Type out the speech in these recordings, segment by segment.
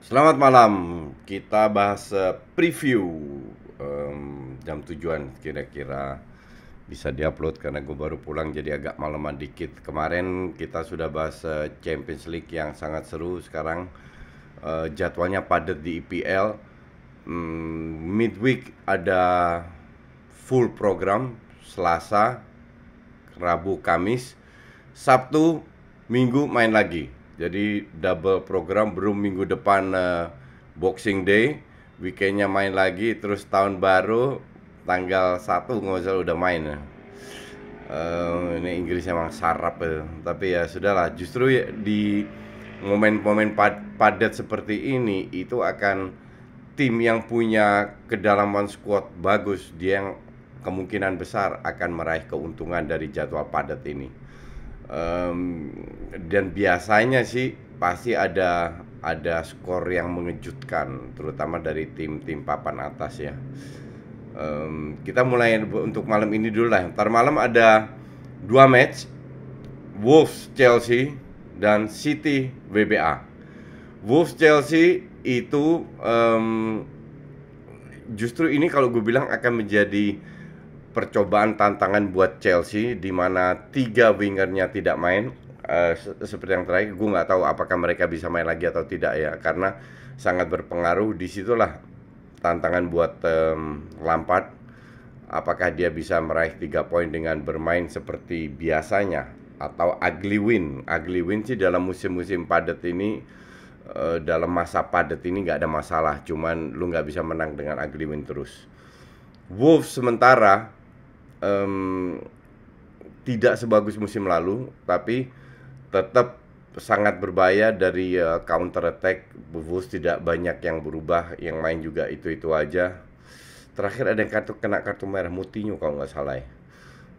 Selamat malam, kita bahas preview jam tujuan kira-kira bisa diupload karena gue baru pulang jadi agak malaman dikit. Kemarin kita sudah bahas Champions League yang sangat seru. Sekarang jadwalnya padat di IPL. Midweek ada full program Selasa, Rabu, Kamis, Sabtu, Minggu main lagi. Jadi double program, belum minggu depan Boxing Day, weekendnya main lagi, terus tahun baru tanggal 1 nggak usah udah main. Ini Inggris emang sarap ya. Tapi ya sudahlah, justru ya di momen-momen padat seperti ini itu akan tim yang punya kedalaman squad bagus, dia yang kemungkinan besar akan meraih keuntungan dari jadwal padat ini. Dan biasanya sih pasti ada skor yang mengejutkan, terutama dari tim-tim papan atas ya. Kita mulai untuk malam ini dulu lah. Ntar malam ada dua match, Wolves Chelsea dan City WBA. Wolves Chelsea itu justru ini kalau gue bilang akan menjadi percobaan tantangan buat Chelsea, di mana tiga wingernya tidak main. Seperti yang terakhir, gue nggak tahu apakah mereka bisa main lagi atau tidak ya, karena sangat berpengaruh. Disitulah tantangan buat Lampard, apakah dia bisa meraih 3 poin dengan bermain seperti biasanya atau ugly win. Ugly win sih dalam musim-musim padat ini, dalam masa padat ini nggak ada masalah, cuman lu nggak bisa menang dengan ugly win terus. Wolves sementara tidak sebagus musim lalu, tapi tetap sangat berbahaya dari counter attack. Wolves tidak banyak yang berubah, yang main juga itu-itu aja. Terakhir ada yang kena kartu merah, Moutinho kalau nggak salah ya.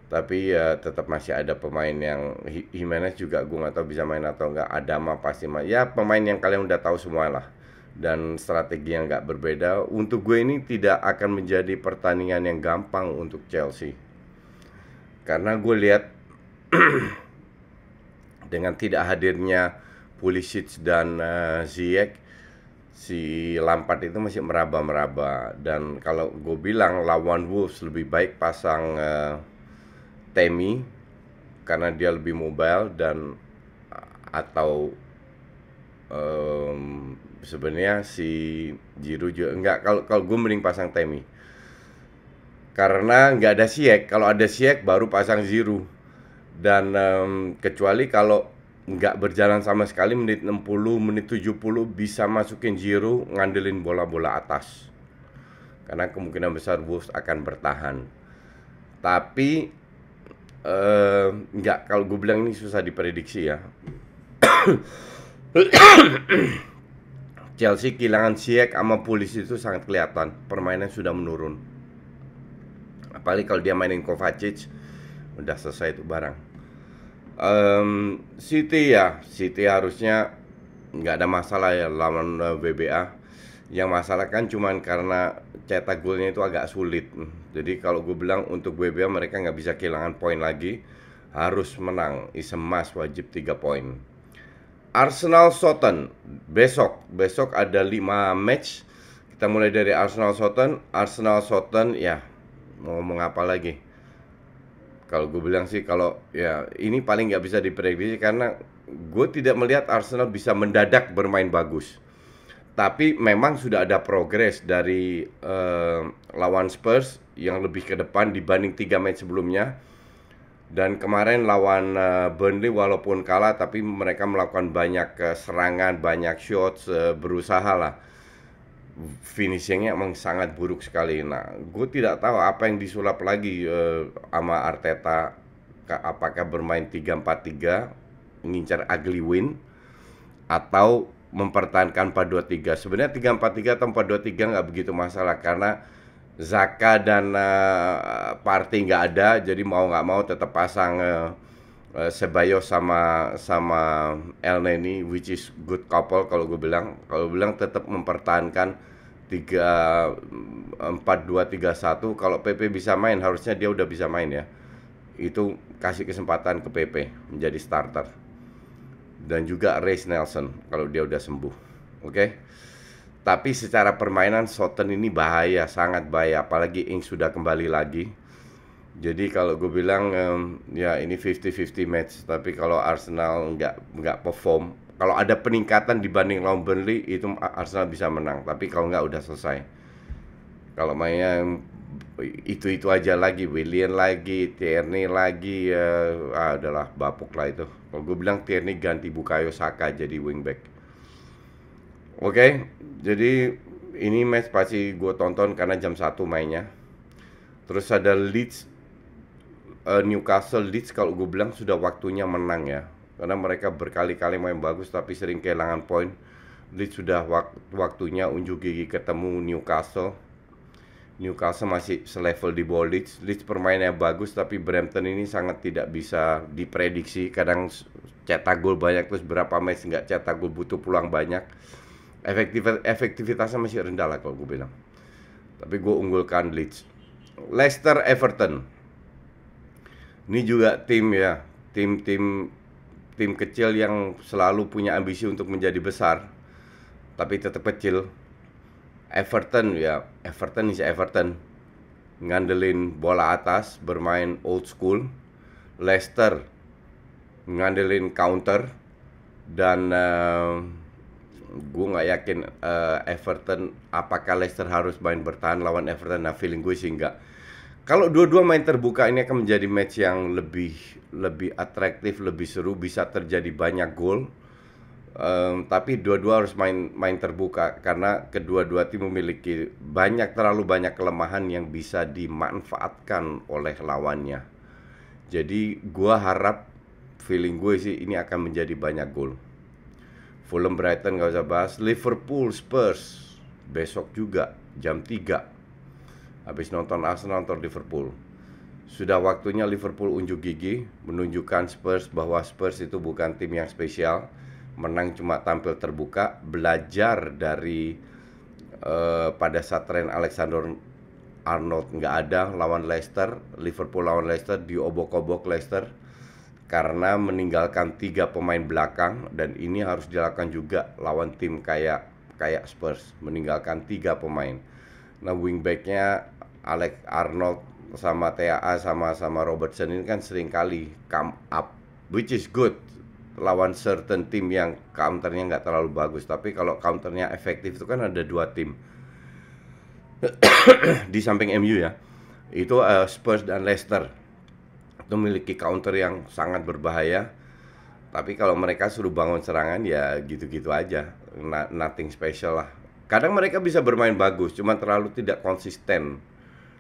Tapi ya tetap masih ada pemain yang Jimenez juga gue nggak tahu bisa main atau nggak. Adama pasti main. Ya pemain yang kalian udah tahu semua lah. Dan strategi yang nggak berbeda. Untuk gue ini tidak akan menjadi pertandingan yang gampang untuk Chelsea. Karena gue lihat dengan tidak hadirnya Pulisic dan Ziyech, si Lampard itu masih meraba-meraba. Dan kalau gue bilang lawan Wolves lebih baik pasang Temi karena dia lebih mobile, dan atau sebenarnya si Giroud juga enggak. Kalau gue mending pasang Temi karena nggak ada Ziyech. Kalau ada Ziyech baru pasang Giroud. Dan kecuali kalau nggak berjalan sama sekali, menit 60, menit 70 bisa masukin Giroud, ngandelin bola-bola atas. Karena kemungkinan besar Wolves akan bertahan. Tapi nggak, kalau gue bilang ini susah diprediksi ya. Chelsea kehilangan Ziyech sama Pulisic itu sangat kelihatan. Permainan sudah menurun. Apalagi kalau dia mainin Kovacic, udah selesai itu barang. City harusnya nggak ada masalah ya lawan WBA. Yang masalah kan cuman karena cetak golnya itu agak sulit. Jadi kalau gue bilang untuk WBA mereka nggak bisa kehilangan poin lagi, harus menang. Is a must, wajib 3 poin. Arsenal Southampton besok ada 5 match. Kita mulai dari Arsenal Southampton ya, mau ngomong apa lagi. Kalau gue bilang sih, kalau ya ini paling nggak bisa diprediksi karena gue tidak melihat Arsenal bisa mendadak bermain bagus. Tapi memang sudah ada progres dari lawan Spurs yang lebih ke depan dibanding 3 match sebelumnya. Dan kemarin lawan Burnley walaupun kalah, tapi mereka melakukan banyak serangan, banyak shots, berusaha lah. Finishingnya emang sangat buruk sekali. Nah, gue tidak tahu apa yang disulap lagi sama Arteta. Apakah bermain 3-4-3, mengincar ugly win, atau mempertahankan 4-2-3. Sebenarnya 3-4-3 atau 4-2-3 nggak begitu masalah karena Zaka dan Partey nggak ada, jadi mau nggak mau tetap pasang Ceballos sama Elneny, which is good couple. Kalau gue bilang tetap mempertahankan 4-2-3-1. Kalau PP bisa main, harusnya dia udah bisa main ya. Itu kasih kesempatan ke PP menjadi starter. Dan juga Reiss Nelson kalau dia udah sembuh. Oke. Tapi secara permainan Southampton ini bahaya, sangat bahaya, apalagi Ings sudah kembali lagi. Jadi kalau gue bilang ya ini 50-50 match, tapi kalau Arsenal nggak perform, kalau ada peningkatan dibanding lawan Burnley itu Arsenal bisa menang, tapi kalau nggak udah selesai. Kalau mainnya itu aja lagi, Willian lagi, Tierney lagi, adalah bapuk lah itu. Kalau gue bilang Tierney ganti Bukayo Saka jadi wingback. Oke, jadi ini match pasti gue tonton karena jam 1 mainnya. Terus ada Leeds, Newcastle. Leeds kalau gue bilang sudah waktunya menang ya, karena mereka berkali-kali main bagus tapi sering kehilangan poin. Leeds sudah waktunya unjuk gigi ketemu Newcastle. Newcastle masih selevel di bawah Leeds. Leeds permainannya bagus tapi Brampton ini sangat tidak bisa diprediksi. Kadang cetak gol banyak terus berapa match nggak cetak gol, butuh peluang banyak. Efektivitasnya masih rendah lah kalau gue bilang. Tapi gue unggulkan Leeds. Leicester Everton. Ini juga tim ya, tim kecil yang selalu punya ambisi untuk menjadi besar, tapi tetap kecil. Everton ya, Everton is Everton, ngandelin bola atas, bermain old school. Leicester ngandelin counter, dan gue nggak yakin Everton, apakah Leicester harus main bertahan lawan Everton. Nah, feeling gue sih enggak. Kalau dua-dua main terbuka ini akan menjadi match yang lebih atraktif, lebih seru, bisa terjadi banyak gol. Tapi dua-dua harus main terbuka karena kedua-dua tim memiliki terlalu banyak kelemahan yang bisa dimanfaatkan oleh lawannya. Jadi gua harap, feeling gue sih ini akan menjadi banyak gol. Fulham Brighton gak usah bahas. Liverpool Spurs besok juga jam 3. Habis nonton Arsenal, nonton Liverpool. Sudah waktunya Liverpool unjuk gigi, menunjukkan Spurs bahwa Spurs itu bukan tim yang spesial. Menang cuma tampil terbuka, belajar dari pada saat Trent Alexander-Arnold nggak ada lawan Leicester. Liverpool lawan Leicester, diobok-obok Leicester karena meninggalkan 3 pemain belakang, dan ini harus dilakukan juga lawan tim kayak Spurs, meninggalkan 3 pemain. Nah, wingbacknya Alex Arnold sama TAA sama Robertson ini kan sering kali come up, which is good lawan certain tim yang counternya nggak terlalu bagus. Tapi kalau counternya efektif itu kan ada 2 tim di samping MU ya, itu Spurs dan Leicester. Itu memiliki counter yang sangat berbahaya. Tapi kalau mereka suruh bangun serangan ya gitu-gitu aja, nothing special lah. Kadang mereka bisa bermain bagus, cuma terlalu tidak konsisten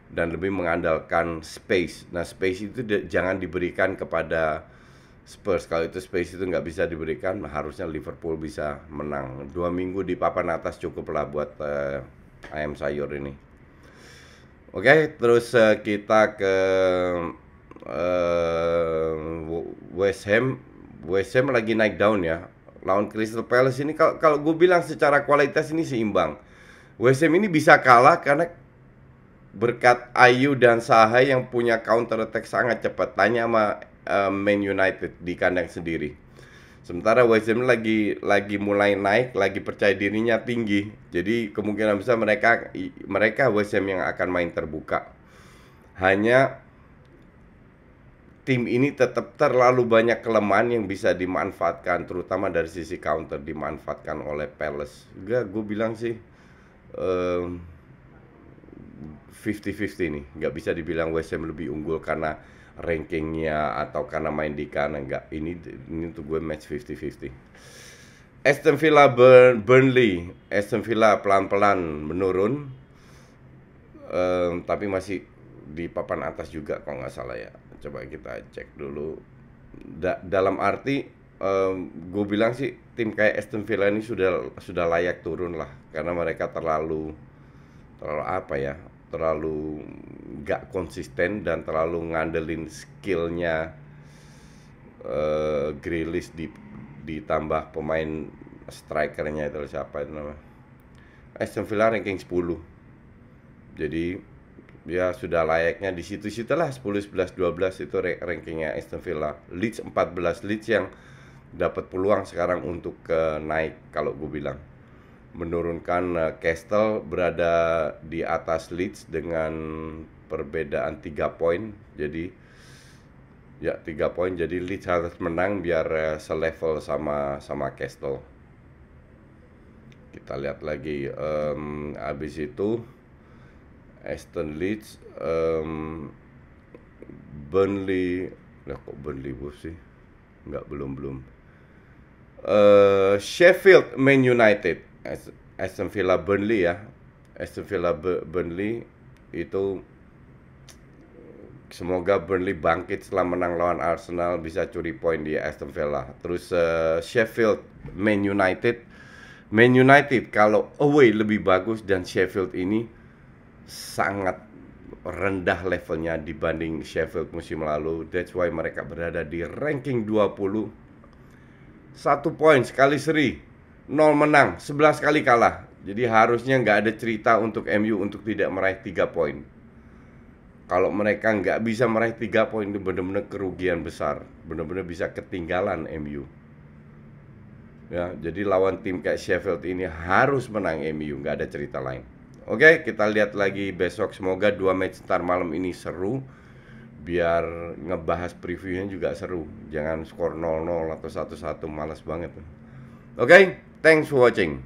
dan lebih mengandalkan space. Nah, space itu jangan diberikan kepada Spurs. Kalau itu space itu nggak bisa diberikan, harusnya Liverpool bisa menang. 2 minggu di papan atas cukup lah buat ayam sayur ini. Oke, terus kita ke West Ham. West Ham lagi naik daun ya. Lawan Crystal Palace ini, kalau gue bilang secara kualitas ini seimbang. West Ham ini bisa kalah karena berkat Ayew dan Saha yang punya counter attack sangat cepat. Tanya sama Man United di kandang sendiri. Sementara West Ham lagi mulai naik, lagi percaya dirinya tinggi. Jadi kemungkinan besar mereka West Ham yang akan main terbuka. Hanya tim ini tetap terlalu banyak kelemahan yang bisa dimanfaatkan, terutama dari sisi counter dimanfaatkan oleh Palace. Gue bilang sih 50-50 nih. Nggak bisa dibilang West Ham lebih unggul karena rankingnya atau karena main di kanan. Nggak, ini untuk gue match 50-50. Aston Villa Burnley. Aston Villa pelan-pelan menurun, tapi masih di papan atas juga kalau nggak salah ya. Coba kita cek dulu. Dalam arti gue bilang sih tim kayak Aston Villa ini sudah layak turun lah, karena mereka terlalu apa ya, terlalu nggak konsisten dan terlalu ngandelin skillnya Grealish ditambah pemain strikernya itu siapa itu namanya. Aston Villa ranking 10. Jadi ya sudah layaknya di situ-situlah 10, 11, 12 itu rankingnya Aston Villa. Leeds 14, Leeds yang dapat peluang sekarang untuk naik kalau gue bilang. menurunkan Castle berada di atas Leeds dengan perbedaan 3 poin. Jadi ya 3 poin, jadi Leeds harus menang biar selevel sama Castle. Kita lihat lagi, habis itu Aston Leeds, Burnley. Nah, kok Burnley Wolves sih? Enggak, belum. Sheffield Man United, Aston Villa Burnley ya. Aston Villa Burnley itu, semoga Burnley bangkit setelah menang lawan Arsenal, bisa curi poin di Aston Villa. Terus Sheffield Man United. Man United kalau away lebih bagus, dan Sheffield ini sangat rendah levelnya dibanding Sheffield musim lalu. That's why mereka berada di ranking 20. 1 poin sekali seri, 0 menang, 11 kali kalah. Jadi harusnya nggak ada cerita untuk MU untuk tidak meraih 3 poin. Kalau mereka nggak bisa meraih 3 poin, itu benar-benar kerugian besar. Benar-benar bisa ketinggalan MU. Ya, jadi lawan tim kayak Sheffield ini harus menang MU, nggak ada cerita lain. Oke, kita lihat lagi besok. Semoga 2 match ntar malam ini seru, biar ngebahas previewnya juga seru. Jangan skor 0-0 atau 1-1, malas banget. Oke, thanks for watching.